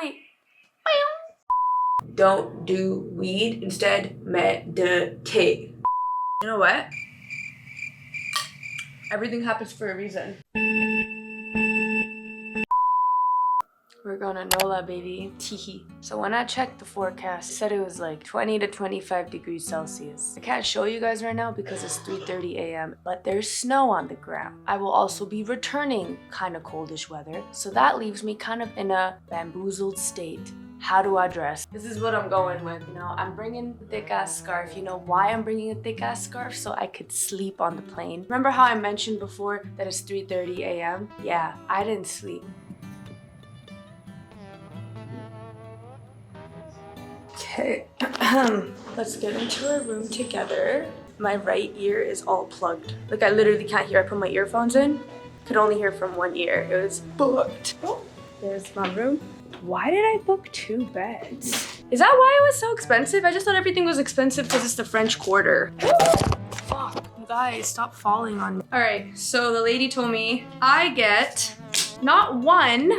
wait. Don't do weed, instead meditate. You know what? Everything happens for a reason. We're gonna NOLA, baby. Teehee. So when I checked the forecast, it said it was like 20 to 25 degrees Celsius. I can't show you guys right now because it's 3:30 a.m. but there's snow on the ground. I will also be returning kind of coldish weather, so that leaves me kind of in a bamboozled state. How do I dress? This is what I'm going with, you know. I'm bringing a thick-ass scarf. You know why I'm bringing a thick-ass scarf? So I could sleep on the plane. Remember how I mentioned before that it's 3:30 a.m.? Yeah, I didn't sleep. Okay, let's get into our room together. My right ear is all plugged. Like, I literally can't hear. I put my earphones in, could only hear from one ear. It was booked. Oh, there's my room. Why did I book 2 beds? Is that why it was so expensive? I just thought everything was expensive because it's the French Quarter. Fuck, you guys, stop falling on me. All right, so the lady told me I get not 1,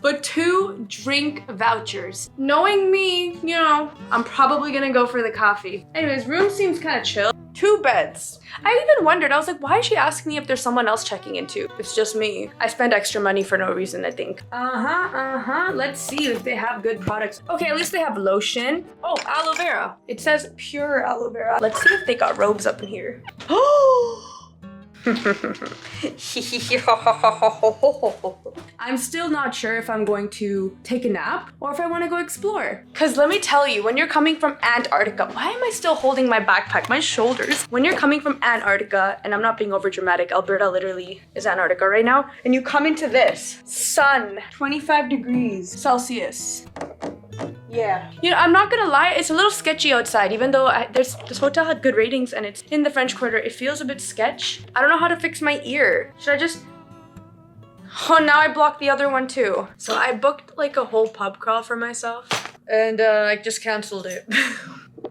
but 2 drink vouchers. Knowing me, you know, I'm probably gonna go for the coffee. Anyways, room seems kind of chill. 2 beds. I even wondered, I was like, why is she asking me if there's someone else checking in too? It's just me. I spend extra money for no reason, I think. Let's see if they have good products. Okay, at least they have lotion. Oh, aloe vera. It says pure aloe vera. Let's see if they got robes up in here. Oh! I'm still not sure if I'm going to take a nap or if I want to go explore. Because let me tell you, when you're coming from Antarctica, why am I still holding my backpack? My shoulders. When you're coming from Antarctica, and I'm not being over dramatic, Alberta literally is Antarctica right now, and you come into this sun, 25 degrees Celsius. Yeah. You know, I'm not gonna lie, it's a little sketchy outside, even though this hotel had good ratings and it's in the French Quarter. It feels a bit sketch. I don't know how to fix my ear. Should I just... Oh, now I blocked the other one too. So I booked like a whole pub crawl for myself and I just canceled it.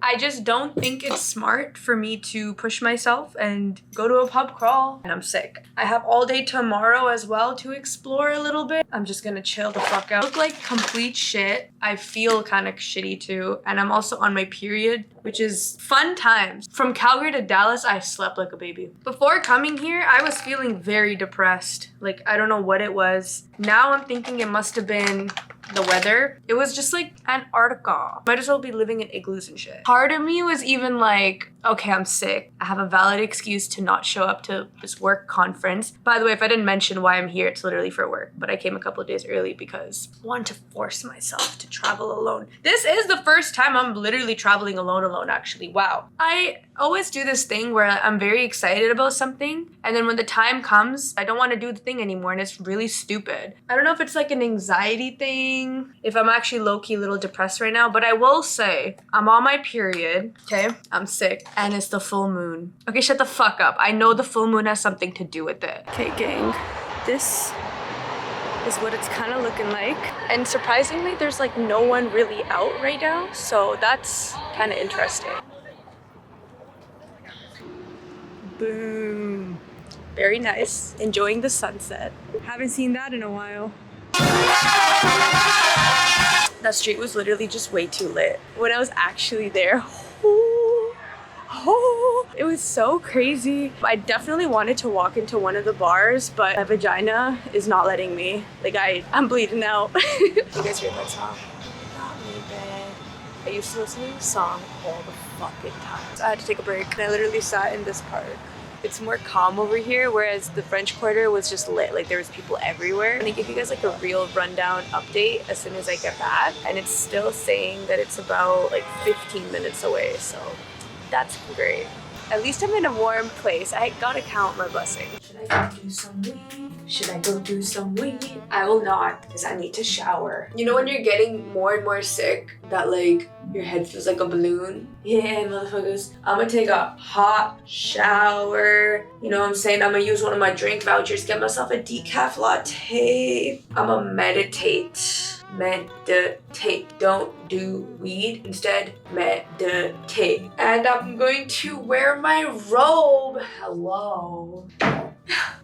I just don't think it's smart for me to push myself and go to a pub crawl. And I'm sick. I have all day tomorrow as well to explore a little bit. I'm just gonna chill the fuck out. I look like complete shit. I feel kind of shitty too. And I'm also on my period, which is fun times. From Calgary to Dallas, I slept like a baby. Before coming here, I was feeling very depressed. Like, I don't know what it was. Now I'm thinking it must have been the weather. It was just like Antarctica. Might as well be living in igloos and shit. Part of me was even like, okay, I'm sick. I have a valid excuse to not show up to this work conference. By the way, if I didn't mention why I'm here, it's literally for work. But I came a couple of days early because I wanted to force myself to travel alone. This is the first time I'm literally traveling alone actually. Wow. I always do this thing where I'm very excited about something, and then when the time comes, I don't want to do the thing anymore, and it's really stupid. I don't know if it's like an anxiety thing, if I'm actually low-key a little depressed right now, but I will say I'm on my period, okay? I'm sick, and it's the full moon. Okay, shut the fuck up. I know the full moon has something to do with it. Okay, gang, this is what it's kind of looking like, and surprisingly, there's like no one really out right now, so that's kind of interesting. Boom. Very nice. Enjoying the sunset. Haven't seen that in a while. That street was literally just way too lit. When I was actually there, it was so crazy. I definitely wanted to walk into one of the bars, but my vagina is not letting me. Like, I'm bleeding out. You guys heard that song? Not me, bed. I used to listen to this song all the fucking time. So I had to take a break, and I literally sat in this park. It's more calm over here, whereas the French Quarter was just lit. Like, there was people everywhere. And they give you guys like a real rundown update as soon as I get back. And it's still saying that it's about like 15 minutes away. So that's great. At least I'm in a warm place. I gotta count my blessings. Should I go do some weed? Should I go do some weed? I will not, because I need to shower. You know when you're getting more and more sick, that like your head feels like a balloon? Yeah, motherfuckers. I'm gonna take a hot shower. You know what I'm saying? I'm gonna use one of my drink vouchers, get myself a decaf latte. I'm gonna meditate. Meditate. Don't do weed. Instead, meditate. And I'm going to wear my robe. Hello.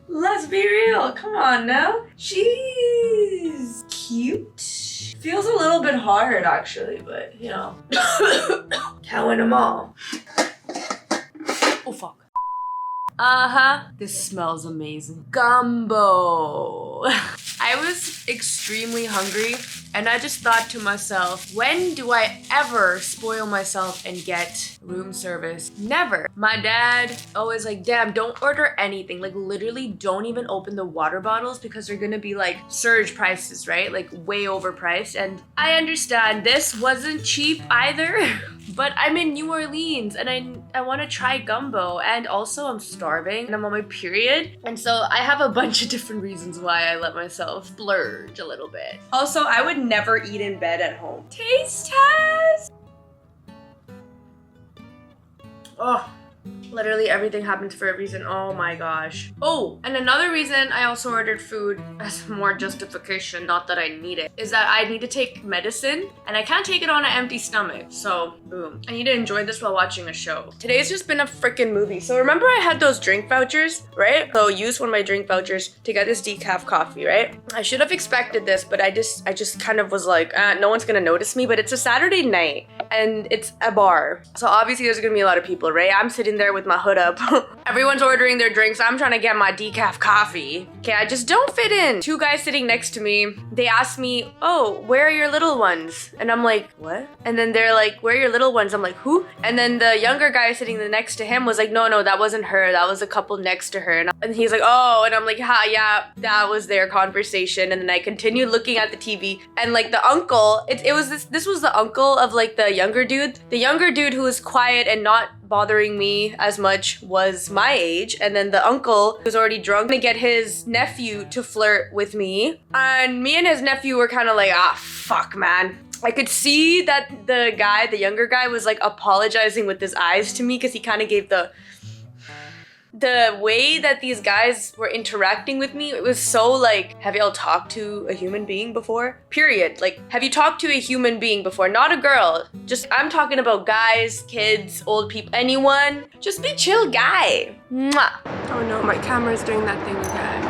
Let's be real, come on now. She's cute. Feels a little bit hard actually, but you know. Can't win them all. Oh fuck. This smells amazing. Gumbo. I was extremely hungry and I just thought to myself, when do I ever spoil myself and get room service? Never. My dad always like, damn, don't order anything. Like literally don't even open the water bottles because they're gonna be like surge prices, right? Like way overpriced. And I understand this wasn't cheap either. But I'm in New Orleans and I want to try gumbo, and also I'm starving and I'm on my period, and so I have a bunch of different reasons why I let myself splurge a little bit. Also, I would never eat in bed at home. Taste test! Oh, literally everything happens for a reason. Oh my gosh. Oh, and another reason I also ordered food as more justification, not that I need it, is that I need to take medicine and I can't take it on an empty stomach. So boom. I need to enjoy this while watching a show. Today's just been a freaking movie. So remember I had those drink vouchers, right? So I used one of my drink vouchers to get this decaf coffee, right? I should have expected this, but I just kind of was like, no one's gonna notice me, but it's a Saturday night and it's a bar. So obviously there's gonna be a lot of people, right? I'm sitting there with my hood up. Everyone's ordering their drinks. I'm trying to get my decaf coffee. Okay, I just don't fit in. Two guys sitting next to me, they asked me, oh, where are your little ones? And I'm like, what? And then they're like, where are your little ones? I'm like, who? And then the younger guy sitting next to him was like, no, that wasn't her. That was a couple next to her. And he's like, oh, and I'm like, yeah, that was their conversation. And then I continued looking at the TV, and like the uncle, this was the uncle of like the younger dude. The younger dude who was quiet and not bothering me as much was my age, and then the uncle who's already drunk to get his nephew to flirt with me, and me and his nephew were kind of like, fuck man. I could see that the younger guy was like apologizing with his eyes to me because he kind of gave the way that these guys were interacting with me. It was so like, have y'all talked to a human being before? Period. Like, have you talked to a human being before? Not a girl. Just, I'm talking about guys, kids, old people, anyone. Just be chill guy. Mwah. Oh no, my camera's doing that thing again.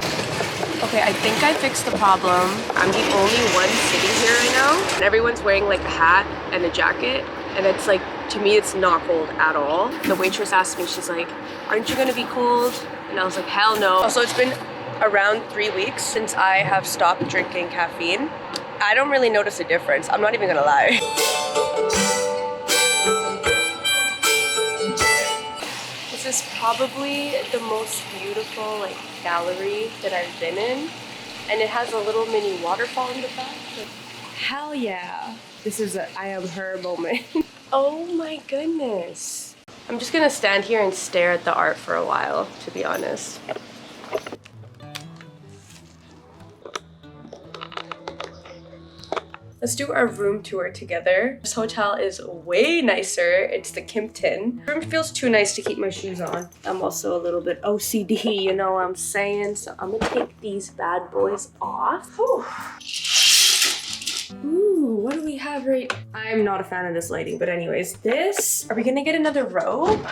Okay, I think I fixed the problem. I'm the only one sitting here right now, and everyone's wearing like a hat and a jacket, and it's like, to me, it's not cold at all. The waitress asked me, she's like, aren't you gonna be cold? And I was like, hell no. Also, it's been around 3 weeks since I have stopped drinking caffeine. I don't really notice a difference. I'm not even gonna lie. This is probably the most beautiful like gallery that I've been in. And it has a little mini waterfall in the back. Hell yeah. This is a I am her moment. Oh my goodness. I'm just gonna stand here and stare at the art for a while, to be honest. Let's do our room tour together. This hotel is way nicer. It's the Kimpton. The room feels too nice to keep my shoes on. I'm also a little bit OCD, you know what I'm saying? So I'm gonna take these bad boys off. Whew. Ooh, what do we have right? I'm not a fan of this lighting, but anyways, this, are we gonna get another robe?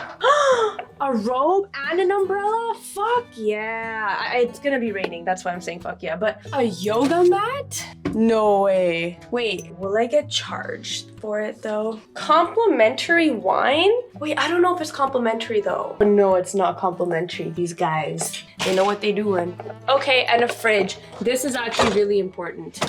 A robe and an umbrella? Fuck yeah. It's gonna be raining, that's why I'm saying fuck yeah, but a yoga mat? No way. Wait, will I get charged for it though? Complimentary wine? Wait, I don't know if it's complimentary though. No, it's not complimentary. These guys, they know what they're doing. Okay, and a fridge. This is actually really important.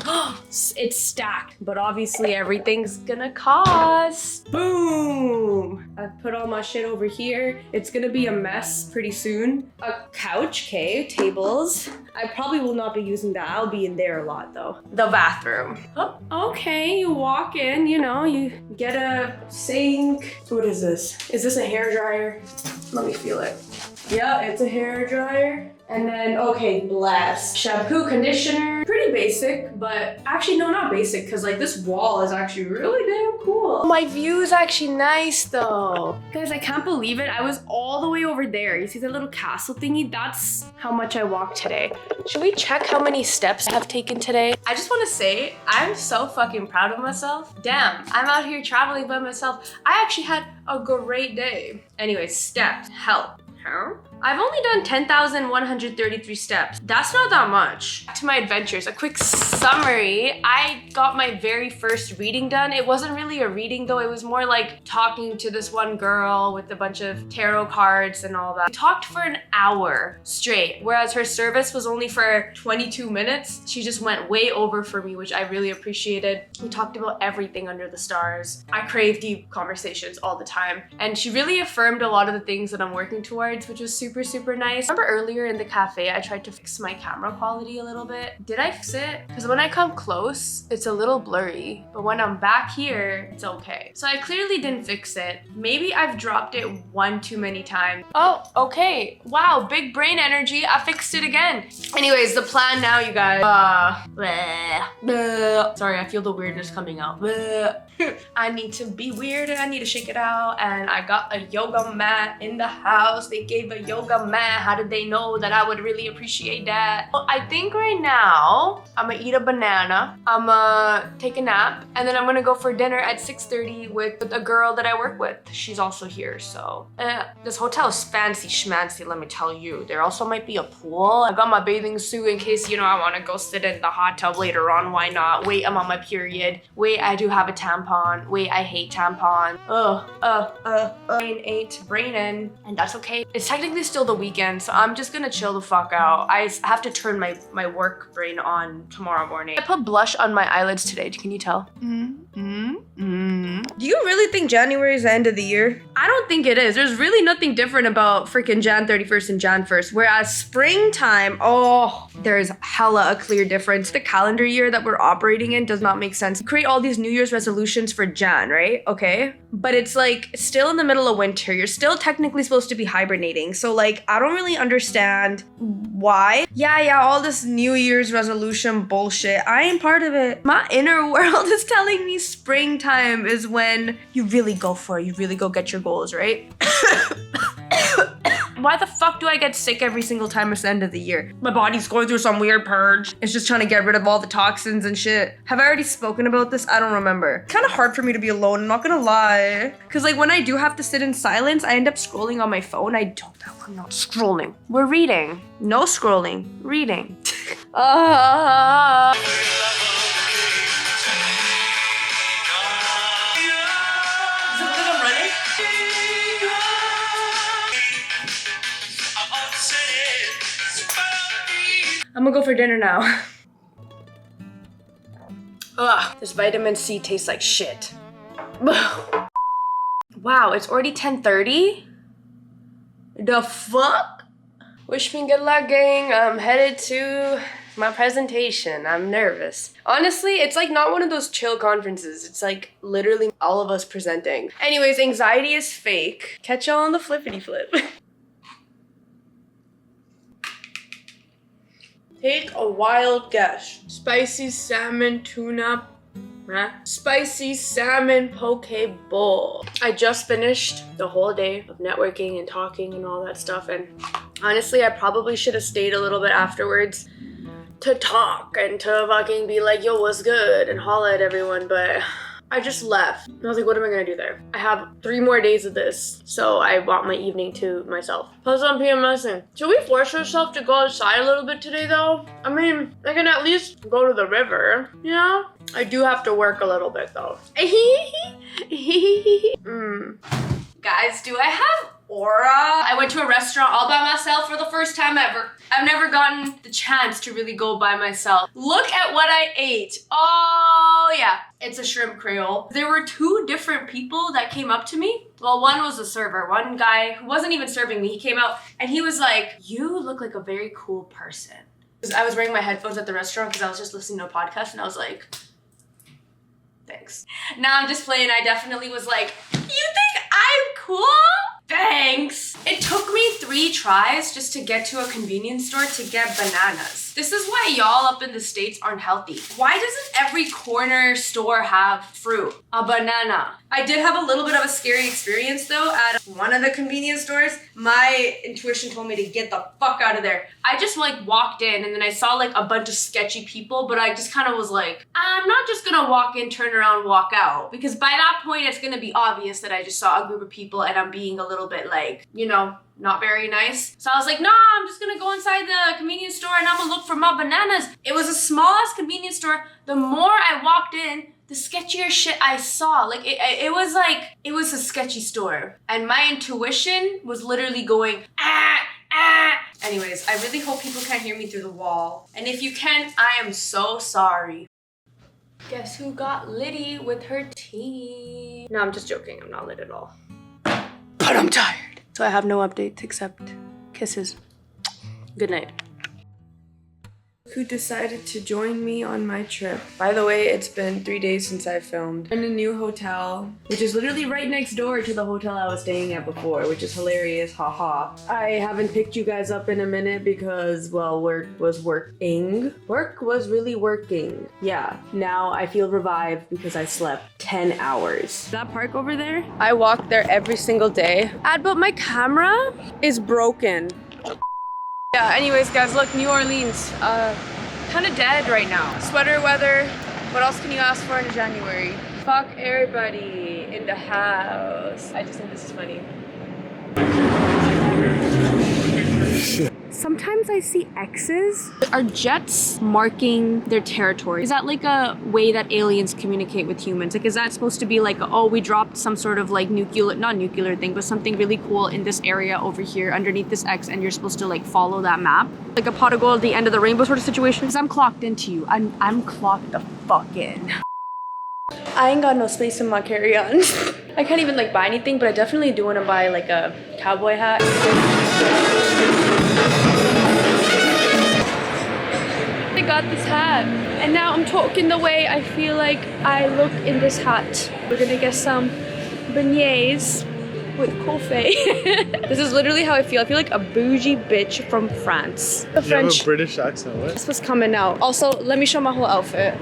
It's stacked, but obviously everything's gonna cost. Boom! I put all my shit over here. It's gonna be a mess pretty soon. A couch, okay, tables. I probably will not be using that. I'll be in there a lot though. The bathroom. Oh, okay, you walk in, you know, you get a sink. What is this? Is this a hair dryer? Let me feel it. Yeah, it's a hair dryer. And then, okay, bless. Shampoo, conditioner. Pretty basic, but actually, no, not basic, because like this wall is actually really damn cool. My view is actually nice though. Guys, I can't believe it. I was all the way over there. You see that little castle thingy? That's how much I walked today. Should we check how many steps I have taken today? I just want to say, I'm so fucking proud of myself. Damn, I'm out here traveling by myself. I actually had a great day. Anyway, steps, help. Huh? I've only done 10,133 steps. That's not that much. Back to my adventures, a quick summary. I got my very first reading done. It wasn't really a reading though. It was more like talking to this one girl with a bunch of tarot cards and all that. We talked for an hour straight, whereas her service was only for 22 minutes. She just went way over for me, which I really appreciated. We talked about everything under the stars. I crave deep conversations all the time. And she really affirmed a lot of the things that I'm working towards, which was super, super nice. Remember earlier in the cafe, I tried to fix my camera quality a little bit. Did I fix it? Because when I come close, it's a little blurry, but when I'm back here, it's okay. So I clearly didn't fix it. Maybe I've dropped it one too many times. Oh, okay. Wow, big brain energy. I fixed it again. Anyways, the plan now, you guys. Sorry, I feel the weirdness coming out. I need to be weird and I need to shake it out. And I got a yoga mat in the house. They gave a yoga mat. How did they know that I would really appreciate that? Well, I think right now I'm gonna eat a banana. I'm gonna take a nap, and then I'm gonna go for dinner at 6:30 with a girl that I work with. She's also here, so this hotel is fancy schmancy, let me tell you. There also might be a pool. I got my bathing suit in case, you know, I want to go sit in the hot tub later on. Why not? Wait, I'm on my period. Wait, I do have a tampon. Wait, I hate tampon. Brain ain't braining, and that's okay. It's technically still the weekend, so I'm just gonna chill the fuck out. I have to turn my work brain on tomorrow morning. I put blush on my eyelids today. Can you tell? Do you really think January is the end of the year? I don't think it is. There's really nothing different about freaking Jan 31st and Jan 1st. Whereas springtime, oh, there's hella a clear difference. The calendar year that we're operating in does not make sense. You create all these New Year's resolutions for Jan, right? Okay. But it's like still in the middle of winter. You're still technically supposed to be hibernating. So like, I don't really understand why. Yeah, all this New Year's resolution bullshit. I ain't part of it. My inner world is telling me springtime is when you really go for it. You really go get your goals, right? Why the fuck do I get sick every single time it's the end of the year? My body's going through some weird purge. It's just trying to get rid of all the toxins and shit. Have I already spoken about this? I don't remember. It's kind of hard for me to be alone, I'm not gonna lie. Cause like when I do have to sit in silence, I end up scrolling on my phone. I'm not scrolling. We're reading. No scrolling, reading. I'm gonna go for dinner now. Ugh, this vitamin C tastes like shit. Wow, it's already 10:30? The fuck? Wish me good luck, gang. I'm headed to my presentation. I'm nervous. Honestly, it's like not one of those chill conferences. It's like literally all of us presenting. Anyways, anxiety is fake. Catch y'all on the flippity flip. Take a wild guess. Spicy salmon tuna. Spicy salmon poke bowl. I just finished the whole day of networking and talking and all that stuff, and honestly, I probably should have stayed a little bit afterwards to talk and to fucking be like, yo, what's good, and holla at everyone, but I just left. And I was like, what am I gonna do there? I have 3 more days of this, so I want my evening to myself. Plus I'm PMSing. Should we force ourselves to go outside a little bit today though? I mean, I can at least go to the river, you know? I do have to work a little bit though. Guys, do I have aura? I went to a restaurant all by myself for the first time ever. I've never gotten the chance to really go by myself. Look at what I ate. Oh yeah, it's a shrimp creole. There were 2 different people that came up to me. Well, one was a server. One guy who wasn't even serving me, he came out and he was like, you look like a very cool person. I was wearing my headphones at the restaurant because I was just listening to a podcast and I was like, thanks. Now I'm just playing. I definitely was like, you think I'm cool? Thanks. It took me 3 tries just to get to a convenience store to get bananas. This is why y'all up in the States aren't healthy. Why doesn't every corner store have fruit? A banana. I did have a little bit of a scary experience though at one of the convenience stores. My intuition told me to get the fuck out of there. I just like walked in and then I saw like a bunch of sketchy people, but I just kind of was like, I'm not just gonna walk in, turn around, walk out. Because by that point, it's gonna be obvious that I just saw a group of people and I'm being a little bit like, you know, not very nice. So I was like, nah, I'm just gonna go inside the convenience store and I'm gonna look for my bananas. It was a small ass convenience store. The more I walked in, the sketchier shit I saw. Like, it was a sketchy store. And my intuition was literally going, ah, ah. Anyways, I really hope people can't hear me through the wall. And if you can, I am so sorry. Guess who got litty with her tea? No, I'm just joking. I'm not lit at all. But I'm tired. So I have no updates except kisses. Good night. Who decided to join me on my trip. By the way, it's been 3 days since I filmed. In a new hotel, which is literally right next door to the hotel I was staying at before, which is hilarious, haha. I haven't picked you guys up in a minute because, well, work was working. Work was really working. Yeah, now I feel revived because I slept 10 hours. That park over there? I walk there every single day. But my camera is broken. Yeah, anyways guys, look, New Orleans, kind of dead right now. Sweater weather, what else can you ask for in January? Fuck everybody in the house. I just think this is funny. Sometimes I see X's. Are jets marking their territory? Is that like a way that aliens communicate with humans? Like, is that supposed to be like, oh, we dropped some sort of like nuclear, not nuclear thing, but something really cool in this area over here underneath this X, and you're supposed to like follow that map? Like a pot of gold at the end of the rainbow sort of situation? Because I'm clocked into you. I'm clocked the fuck in. I ain't got no space in my carry-on. I can't even like buy anything, but I definitely do want to buy like a cowboy hat. I got this hat and now I'm talking the way I feel like I look in this hat. We're gonna get some beignets with coffee. This is literally how I feel. I feel like a bougie bitch from France. The French. You have a British accent, what? This was coming out. Also, let me show my whole outfit.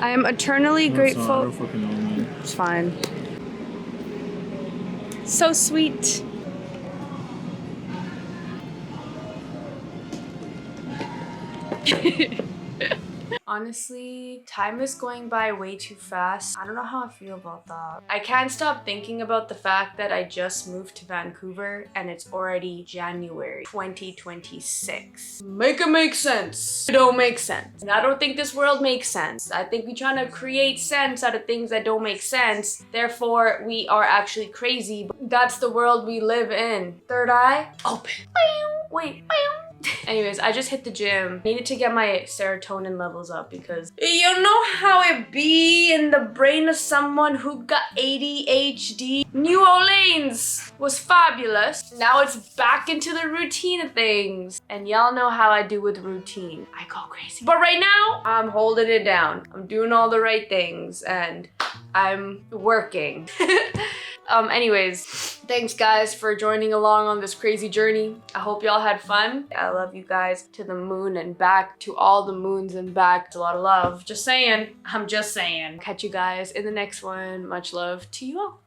I am eternally grateful. I don't fucking know, man. It's fine. So sweet. Honestly, time is going by way too fast. I don't know how I feel about that. I can't stop thinking about the fact that I just moved to Vancouver and it's already January 2026. Make it make sense. It don't make sense. And I don't think this world makes sense. I think we're trying to create sense out of things that don't make sense. Therefore, we are actually crazy. That's the world we live in. Third eye, open. Wait. Anyways, I just hit the gym. Needed to get my serotonin levels up because you know how it be in the brain of someone who got ADHD. New Orleans was fabulous. Now it's back into the routine of things. And y'all know how I do with routine. I go crazy. But right now, I'm holding it down. I'm doing all the right things and I'm working. Anyways, thanks guys for joining along on this crazy journey. I hope y'all had fun. I love you guys to the moon and back, to all the moons and back. It's a lot of love. Just saying. I'm just saying. Catch you guys in the next one. Much love to you all.